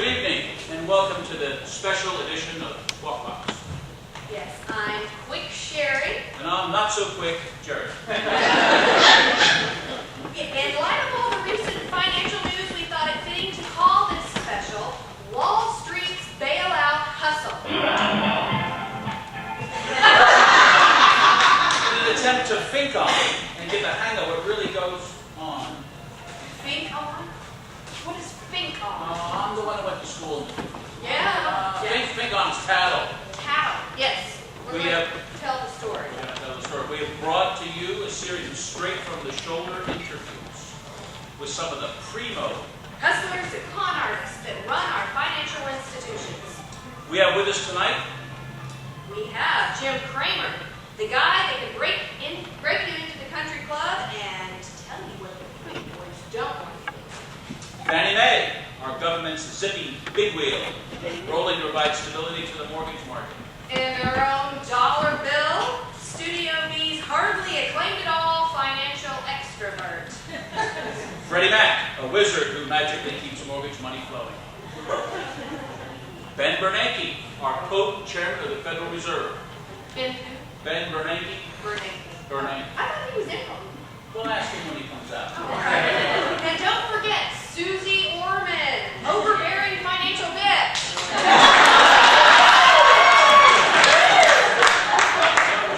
Good evening, and welcome to the special edition of Squawk. Yes, I'm Quick Sherry. And I'm not so quick, Jerry. In light of all the recent financial news, we thought it fitting to call this special Wall Street's Bailout Hustle. In an attempt to think on and get the hang of what really goes on. Think on? What is think on? I'm the one who went to school. Yeah. Think on is tattle. Tattle, yes. We're We going have- to tell the story. Yeah, tell the story. We have brought to you a series of straight-from-the-shoulder interviews with some of the primo. Hustlers and con artists that run our financial institutions. We have with us tonight We have Jim Cramer, the guy that can break you into the country club and tell you what the big boys don't want to do. Fannie Mae, our government's zippy big wheel, rolling to provide stability to the mortgage market. And our own dollar bill, Studio B's hardly acclaimed at all financial extrovert. Freddie Mac, a wizard who magically keeps mortgage money flowing. Ben Bernanke, our potent chairman of the Federal Reserve. Ben who? Ben Bernanke. Bernanke. I thought he was in on. We'll ask him when he comes out. And don't forget Susie Orme, overbearing financial debt.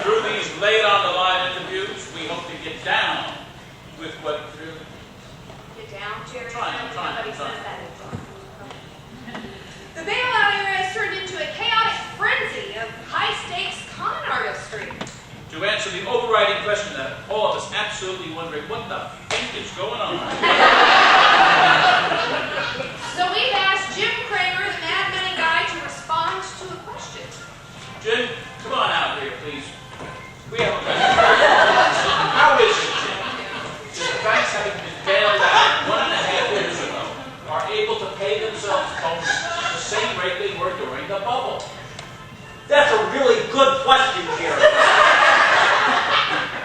Through these late-on-the-line interviews, we hope to get down with what really... Get down, Jerry. I'm trying. Nobody says that anymore. The bailout era has turned into a chaotic frenzy of high-stakes con artistry. To answer the overriding question that all of us absolutely wondering, what the f*** is going on? So we've asked Jim Cramer, the Mad Money guy, to respond to a question. Jim, come on out here, please. We have a question. How is it, Jim, that the banks having been bailed out 1.5 years ago are able to pay themselves bonuses at the same rate they were during the bubble? That's a really good question, Jerry.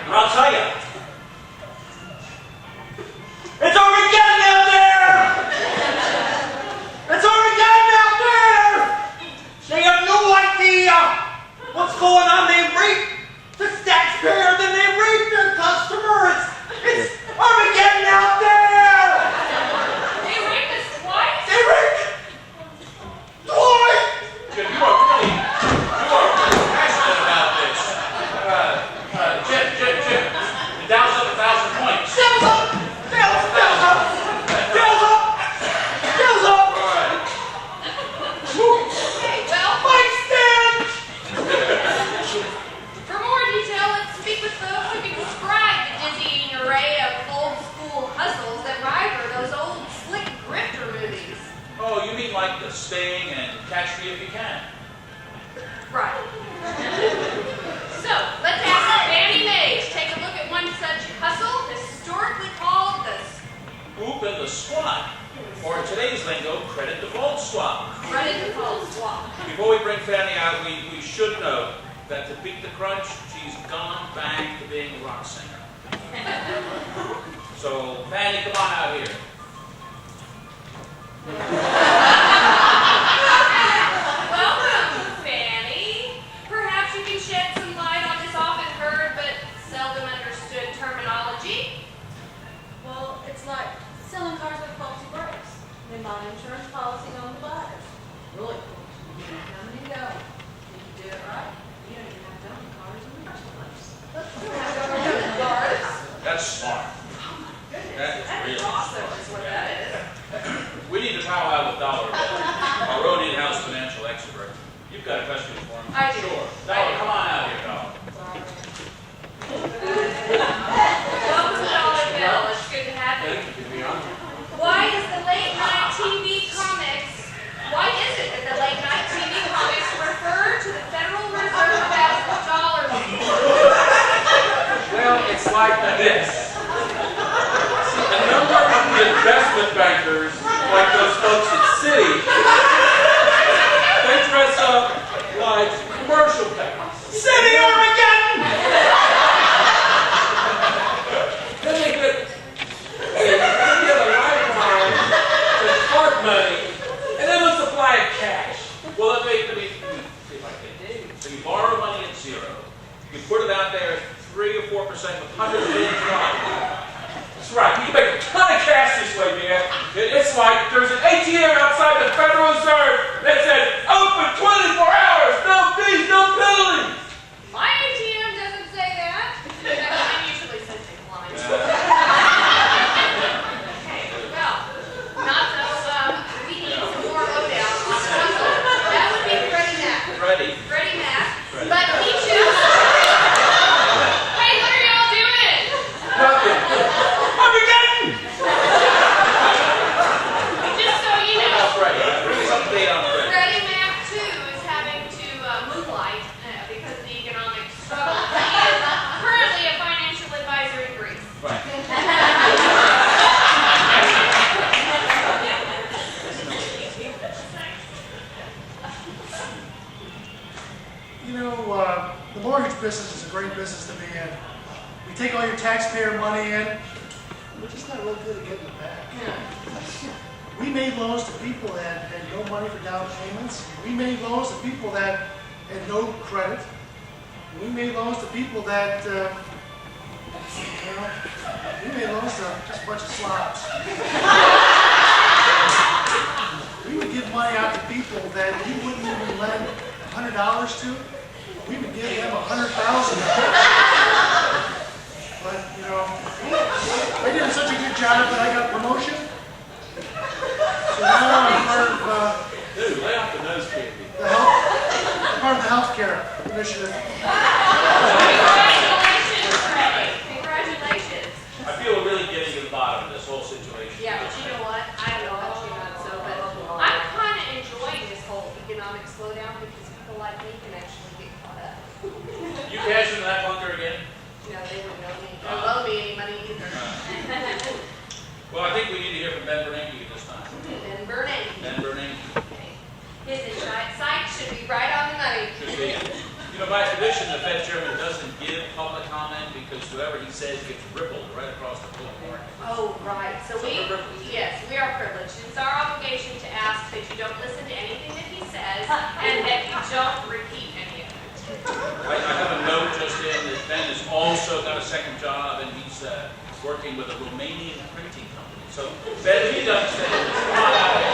And I'll tell you, it's Armageddon out there! It's Armageddon out there! They have no idea what's going on. They rate the taxpayer, then they rate their customer. It's Armageddon out there! They raped us twice? They rate twice! Jim, you are really passionate about this. Jim, the Dow's up 1,000 points. Sales up! Sales up! Sales up! Sales up! All right. Okay, well, Mike stand! for more detail, let's speak with those who can describe the dizzying array of old-school hustles that rival those old slick grifter movies. Oh, you mean like The Sting and Catch Me If You Can? Right. So, let's ask Fannie Mae to take a look at one such hustle, historically called the Oop and the Squawk, or in today's lingo, credit default swap. credit default swap. Before we bring Fannie out, we should note that to beat the crunch, she's gone back to being a rock singer. So, Fannie, come on out here. Welcome, Fannie. Perhaps you can shed some light on this often heard but seldom understood terminology. Well, it's like selling cars with faulty brakes. They buy an insurance policy on the buyers. Really cool. You don't know how many go. If you do it right, you don't even have to own cars in the first place. You don't have to own cars. That's smart. That is That's really awesome, smart. is what that is. We need to powwow with Dollar Bill, our own in-house financial expert. You've got a question for him? I do. Sure. Dollar, come on out here, Dollar. Welcome to Dollar Bill. It's good to have you. Why is it that the late night TV comics refer to the Federal Reserve as the dollar bill? Well, it's like this. See, a number of the investment bankers, like those folks at Citi, they dress up like commercial banks. with hundreds of millions of dollars. That's right. You can make a ton of cash this way, man. It's like there's an ATM outside the Federal Reserve that says, open 24 hours, no fees, no penalties. My ATM doesn't say that. Mine usually says decline. Okay, well, not so, we need some more lowdown on the puzzle. That would be Freddie Mac. Freddie Mac. But he chooses. Hey, what are y'all doing? Nothing. Armageddon! Just so you know, Freddie, bring us up to date on Freddie. Freddie Mac, too, is having to moonlight because of the economic struggle. He is currently a financial advisor in Greece. Right. You know, the mortgage business is a great business to be in. We take all your taxpayer money in, we're just not real good at getting it back. We made loans to people that had no money for down payments. We made loans to people that had no credit. We made loans to people that, we made loans to just a bunch of slobs. We would give money out to people that we wouldn't even lend $100 to. We would give them $100,000. But, you know, they did such a good job that I got a promotion. So now I'm part of Dude, lay off the nose candy. part of the healthcare initiative. Congratulations, Freddie. Congratulations. I feel we're really getting to the bottom of this whole situation. Yeah, but you know what? I don't know about you not so, but I'm kind of enjoying this whole economic slowdown because people like me can actually get caught up. You cash into that bunker again? No, they wouldn't know me. They don't owe me any money either. Well, I think we need to hear from Ben Bernanke this time. Ben Bernanke. Ben Bernanke. His insight should be right on the money. Should be. You know, by tradition, the Fed chairman doesn't give public comment because whoever he says gets rippled right across the full market. Oh, right. So we are privileged. It's our obligation to ask that you don't listen to anything that he says and that you don't repeat any of it. I have a note just in that Ben has also got a second job and he's working with a Romanian printing company. So, Ben, if you understand this, come on out here.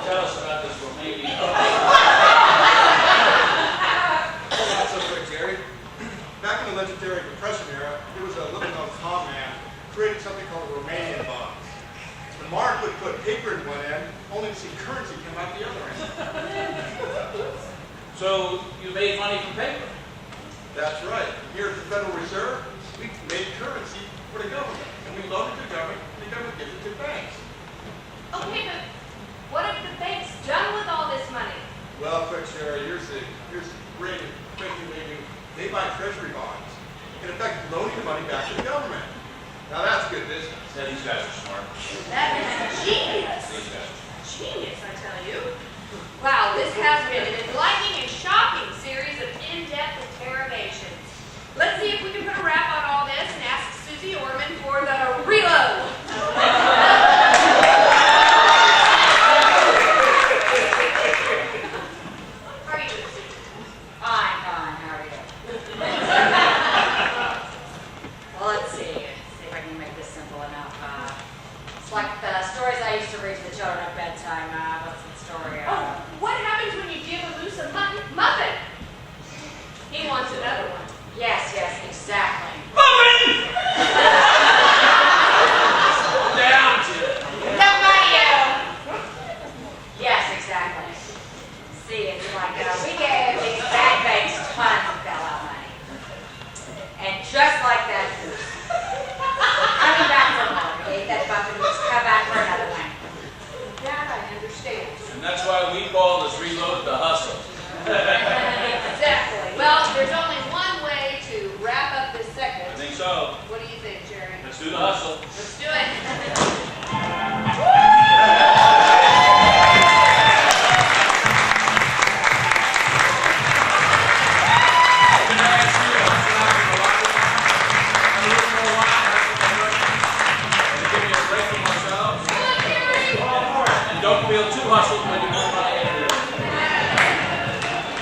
Tell us about this Romanian company. Not so quick, Jerry. Back in the legendary Depression era, there was a little known con man who created something called the Romanian bonds. The mark would put paper in one end, only to see currency come out the other end. So, you made money from paper? That's right. Here at the Federal Reserve, we made currency for the government, and we loaned it to the government, and the government gives it to banks. Okay, but what have the banks done with all this money? Well, quick, Sherry, here's the great thinking. They buy treasury bonds. In effect, loaning the money back to the government. Now that's good business. Yeah, these guys are smart. That is genius. These guys. Genius, I tell you. Wow, this has been an enlightening and shocking series of in-depth interrogations. Let's see if we can put a wrap on all this and ask Susie Orman for the reload. How are you doing, Susie? I'm fine. How are you? Well, let's see. See if I can make this simple enough. It's like the stories I used to read to the children at bedtime. What's the story? Oh, what happens when you give a loose a muffin? He wants another one. Yes, exactly. Muffin! Down to Nobody Yes, exactly. See, it's like we gave these bad banks tons of bailout money. And just like that, coming back from home, we gave that bucket and just come back for another one. That I understand. And that's why we call this reload the hustle.